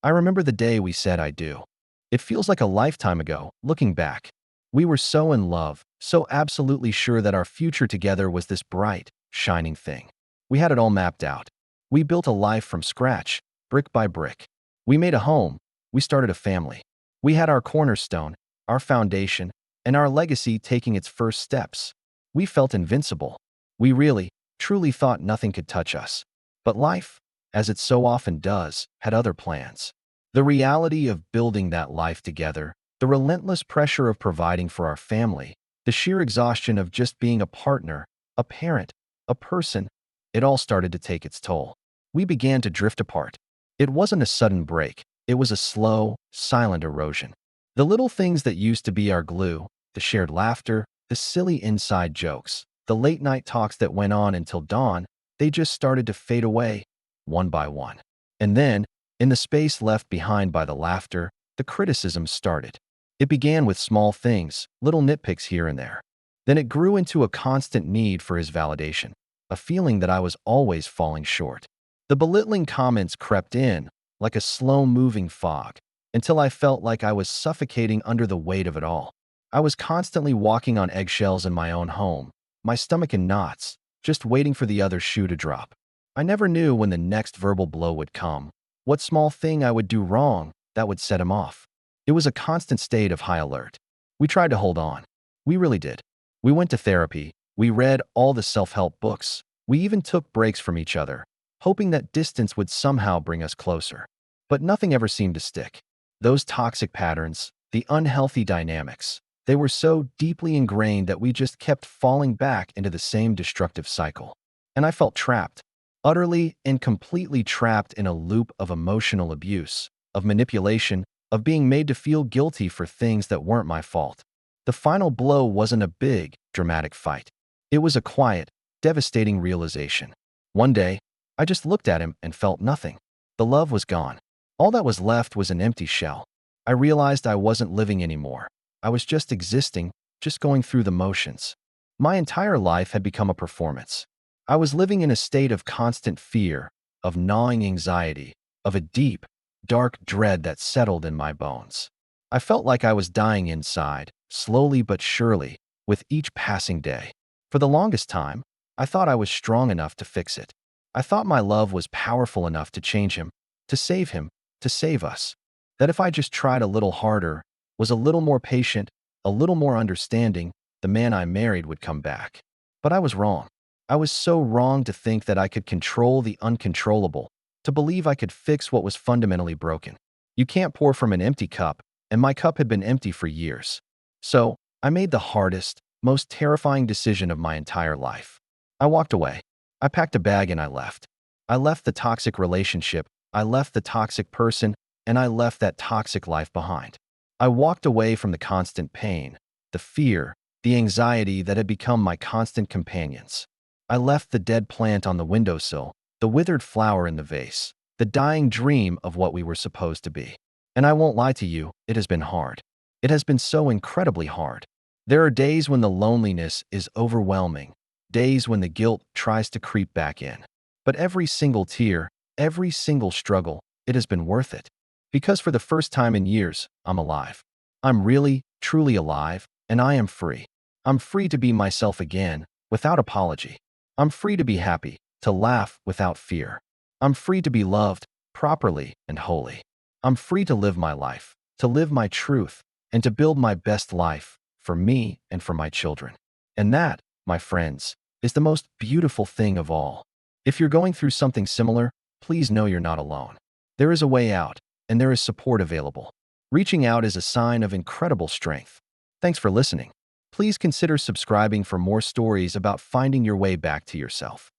I remember the day we said I do. It feels like a lifetime ago, looking back. We were so in love, so absolutely sure that our future together was this bright, shining thing. We had it all mapped out. We built a life from scratch, brick by brick. We made a home. We started a family. We had our cornerstone, our foundation, and our legacy taking its first steps. We felt invincible. We really, truly thought nothing could touch us. But life, as it so often does, had other plans. The reality of building that life together, the relentless pressure of providing for our family, the sheer exhaustion of just being a partner, a parent, a person, it all started to take its toll. We began to drift apart. It wasn't a sudden break. It was a slow, silent erosion. The little things that used to be our glue, the shared laughter, the silly inside jokes, the late-night talks that went on until dawn, they just started to fade away, one by one. And then, in the space left behind by the laughter, the criticism started. It began with small things, little nitpicks here and there. Then it grew into a constant need for his validation, a feeling that I was always falling short. The belittling comments crept in, like a slow-moving fog, until I felt like I was suffocating under the weight of it all. I was constantly walking on eggshells in my own home, my stomach in knots, just waiting for the other shoe to drop. I never knew when the next verbal blow would come, what small thing I would do wrong that would set him off. It was a constant state of high alert. We tried to hold on. We really did. We went to therapy. We read all the self-help books. We even took breaks from each other, hoping that distance would somehow bring us closer. But nothing ever seemed to stick. Those toxic patterns, the unhealthy dynamics, they were so deeply ingrained that we just kept falling back into the same destructive cycle. And I felt trapped, utterly and completely trapped in a loop of emotional abuse, of manipulation, of being made to feel guilty for things that weren't my fault. The final blow wasn't a big, dramatic fight. It was a quiet, devastating realization. One day, I just looked at him and felt nothing. The love was gone. All that was left was an empty shell. I realized I wasn't living anymore. I was just existing, just going through the motions. My entire life had become a performance. I was living in a state of constant fear, of gnawing anxiety, of a deep, dark dread that settled in my bones. I felt like I was dying inside, slowly but surely, with each passing day. For the longest time, I thought I was strong enough to fix it. I thought my love was powerful enough to change him, to save us. That if I just tried a little harder, was a little more patient, a little more understanding, the man I married would come back. But I was wrong. I was so wrong to think that I could control the uncontrollable, to believe I could fix what was fundamentally broken. You can't pour from an empty cup, and my cup had been empty for years. So, I made the hardest, most terrifying decision of my entire life. I walked away. I packed a bag and I left. I left the toxic relationship, I left the toxic person, and I left that toxic life behind. I walked away from the constant pain, the fear, the anxiety that had become my constant companions. I left the dead plant on the windowsill, the withered flower in the vase, the dying dream of what we were supposed to be. And I won't lie to you, it has been hard. It has been so incredibly hard. There are days when the loneliness is overwhelming, days when the guilt tries to creep back in. But every single tear, every single struggle, it has been worth it. Because for the first time in years, I'm alive. I'm really, truly alive, and I am free. I'm free to be myself again, without apology. I'm free to be happy, to laugh without fear. I'm free to be loved, properly and wholly. I'm free to live my life, to live my truth, and to build my best life, for me and for my children. And that, my friends, is the most beautiful thing of all. If you're going through something similar, please know you're not alone. There is a way out, and there is support available. Reaching out is a sign of incredible strength. Thanks for listening. Please consider subscribing for more stories about finding your way back to yourself.